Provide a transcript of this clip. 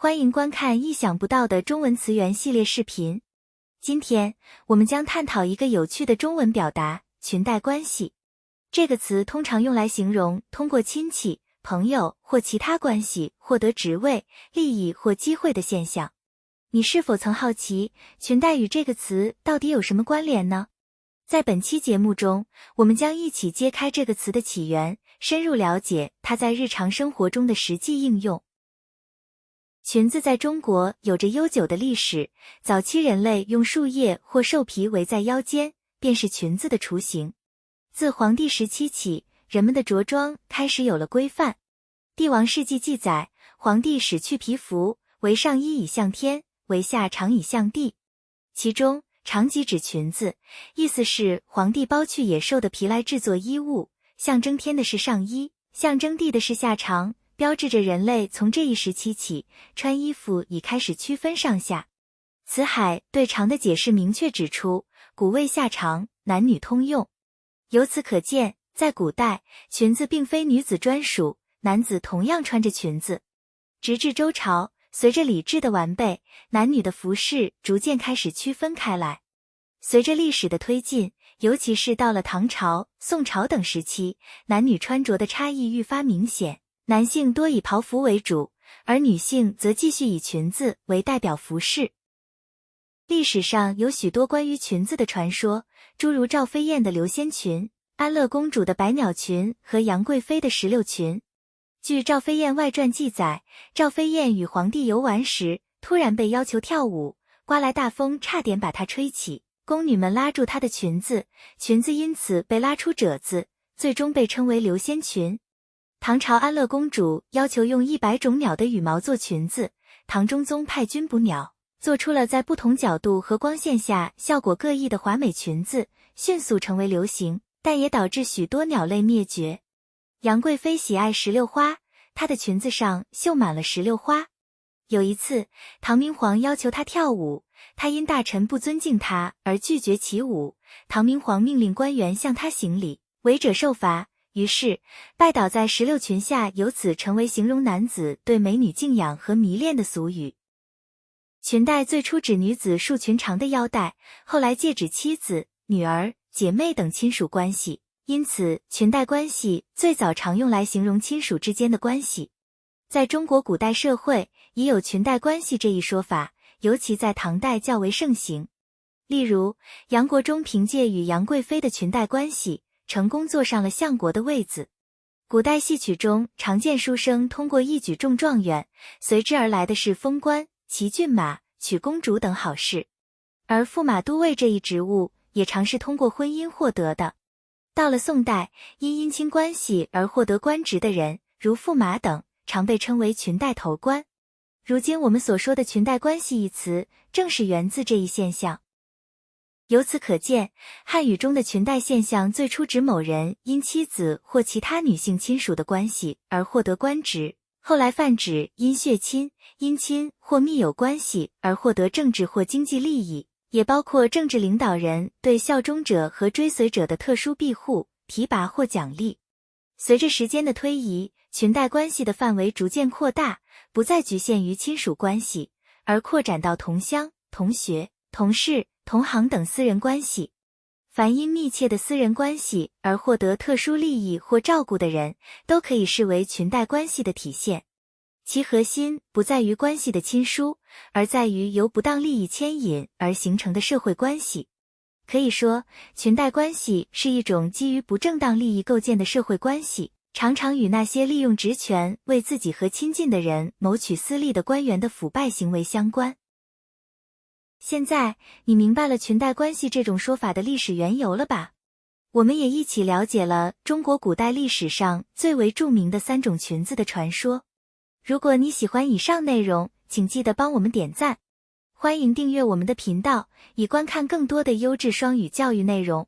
欢迎观看意想不到的中文词源系列视频。今天我们将探讨一个有趣的中文表达“裙带关系”。这个词通常用来形容通过亲戚、朋友或其他关系获得职位、利益或机会的现象。你是否曾好奇，裙带与这个词到底有什么关联呢？在本期节目中，我们将一起揭开这个词的起源，深入了解它在日常生活中的实际应用。裙子在中国有着悠久的历史，早期人类用树叶或兽皮围在腰间，便是裙子的雏形。自黄帝时期起，人们的着装开始有了规范。帝王世纪记载，黄帝始去皮服，为上衣以向天，为下长以向地。其中长即指裙子，意思是黄帝剥去野兽的皮来制作衣物，象征天的是上衣，象征地的是下长，标志着人类从这一时期起，穿衣服已开始区分上下。辞海对长的解释明确指出，古谓下长，男女通用。由此可见，在古代，裙子并非女子专属，男子同样穿着裙子。直至周朝，随着礼制的完备，男女的服饰逐渐开始区分开来。随着历史的推进，尤其是到了唐朝、宋朝等时期，男女穿着的差异愈发明显，男性多以袍服为主，而女性则继续以裙子为代表服饰。历史上有许多关于裙子的传说，诸如赵飞燕的流仙裙、安乐公主的百鸟裙和杨贵妃的石榴裙。据赵飞燕外传记载，赵飞燕与皇帝游玩时，突然被要求跳舞，刮来大风差点把她吹起，宫女们拉住她的裙子，裙子因此被拉出褶子，最终被称为流仙裙。唐朝安乐公主要求用100种鸟的羽毛做裙子，唐中宗派军捕鸟，做出了在不同角度和光线下效果各异的华美裙子，迅速成为流行，但也导致许多鸟类灭绝。杨贵妃喜爱石榴花，她的裙子上绣满了石榴花。有一次，唐明皇要求她跳舞，她因大臣不尊敬她而拒绝起舞，唐明皇命令官员向她行礼，违者受罚。于是，拜倒在石榴裙下由此成为形容男子对美女敬仰和迷恋的俗语。裙带最初指女子束裙长的腰带，后来借指妻子、女儿、姐妹等亲属关系，因此裙带关系最早常用来形容亲属之间的关系。在中国古代社会，已有裙带关系这一说法，尤其在唐代较为盛行。例如，杨国忠凭借与杨贵妃的裙带关系，成功坐上了相国的位子。古代戏曲中常见书生通过一举中状元，随之而来的是封官、骑骏马、娶公主等好事。而驸马都尉这一职务也常是通过婚姻获得的。到了宋代，因姻亲关系而获得官职的人，如驸马等，常被称为裙带头官。如今我们所说的裙带关系一词，正是源自这一现象。由此可见，汉语中的裙带现象最初指某人因妻子或其他女性亲属的关系而获得官职，后来泛指因血亲、姻亲或密友关系而获得政治或经济利益，也包括政治领导人对效忠者和追随者的特殊庇护、提拔或奖励。随着时间的推移，裙带关系的范围逐渐扩大，不再局限于亲属关系，而扩展到同乡、同学、同事、同行等私人关系。凡因密切的私人关系而获得特殊利益或照顾的人，都可以视为裙带关系的体现。其核心不在于关系的亲疏，而在于由不当利益牵引而形成的社会关系。可以说，裙带关系是一种基于不正当利益构建的社会关系，常常与那些利用职权为自己和亲近的人谋取私利的官员的腐败行为相关。现在，你明白了裙带关系这种说法的历史缘由了吧？我们也一起了解了中国古代历史上最为著名的3种裙子的传说。如果你喜欢以上内容，请记得帮我们点赞。欢迎订阅我们的频道，以观看更多的优质双语教育内容。